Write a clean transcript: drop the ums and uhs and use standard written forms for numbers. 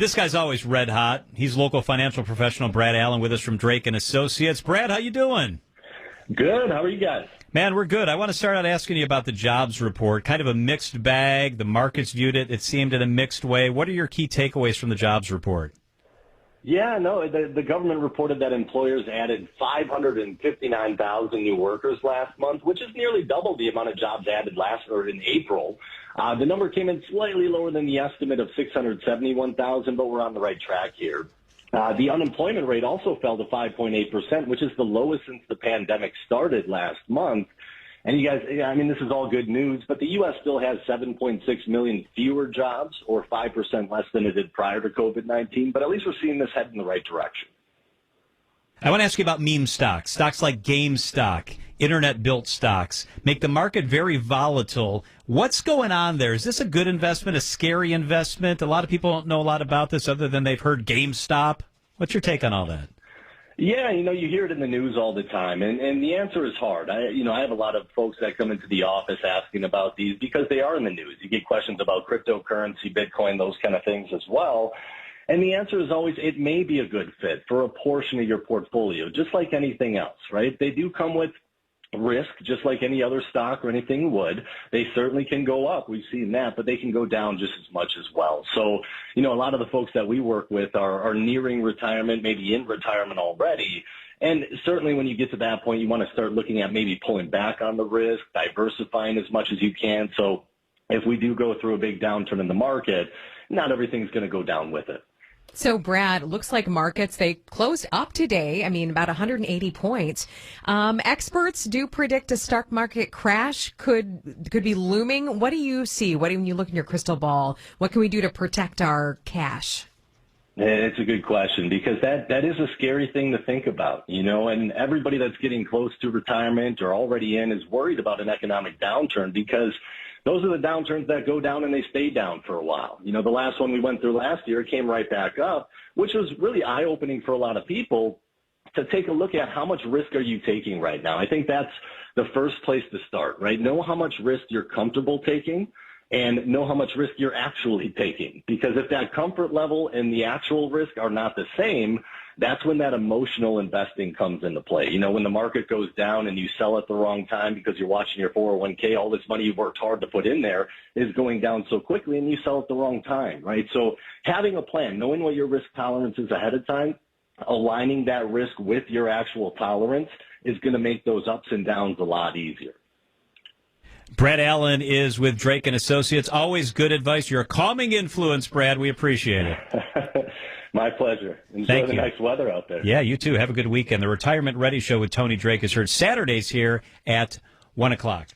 This guy's always red hot. He's local financial professional Brad Allen with us from Drake and Associates. Brad, how you doing? Good. How are you guys? Man, we're good. I want to start out asking you about the jobs report. Kind of a mixed bag. The markets viewed it, it seemed, in a mixed way. What are your key takeaways from the jobs report? Yeah, no, the government reported that employers added 559,000 new workers last month, which is nearly double the amount of jobs added in April. The number came in slightly lower than the estimate of 671,000, but we're on the right track here. The unemployment rate also fell to 5.8%, which is the lowest since the pandemic started last month. And you guys, I mean, this is all good news, but the U.S. still has 7.6 million fewer jobs, or 5% less than it did prior to COVID-19. But at least we're seeing this head in the right direction. I want to ask you about meme stocks. Stocks like GameStop, internet-built stocks, make the market very volatile. What's going on there? Is this a good investment, a scary investment? A lot of people don't know a lot about this other than they've heard GameStop. What's your take on all that? Yeah, you hear it in the news all the time, and the answer is hard. I have a lot of folks that come into the office asking about these because they are in the news. You get questions about cryptocurrency, Bitcoin, those kind of things as well. And the answer is always it may be a good fit for a portion of your portfolio, just like anything else, right? They do come with risk, just like any other stock or anything would. They certainly can go up. We've seen that, but they can go down just as much as well. So, a lot of the folks that we work with are nearing retirement, maybe in retirement already. And certainly when you get to that point, you want to start looking at maybe pulling back on the risk, diversifying as much as you can. So if we do go through a big downturn in the market, not everything's going to go down with it. So, Brad, looks like markets, they closed up today. I mean, about 180 points. Experts do predict a stock market crash could be looming. What do you see? When you look in your crystal ball, what can we do to protect our cash? It's a good question because that is a scary thing to think about, and everybody that's getting close to retirement or already in is worried about an economic downturn because those are the downturns that go down and they stay down for a while. The last one we went through last year came right back up, which was really eye-opening for a lot of people to take a look at how much risk are you taking right now. I think that's the first place to start, right? Know how much risk you're comfortable taking and know how much risk you're actually taking. Because if that comfort level and the actual risk are not the same, that's when that emotional investing comes into play. When the market goes down and you sell at the wrong time because you're watching your 401k, all this money you've worked hard to put in there is going down so quickly and you sell at the wrong time, right? So having a plan, knowing what your risk tolerance is ahead of time, aligning that risk with your actual tolerance is going to make those ups and downs a lot easier. Brad Allen is with Drake and Associates. Always good advice. You're a calming influence, Brad. We appreciate it. My pleasure. Enjoy the nice weather out there. Yeah, you too. Have a good weekend. The Retirement Ready Show with Tony Drake is heard Saturdays here at 1 o'clock.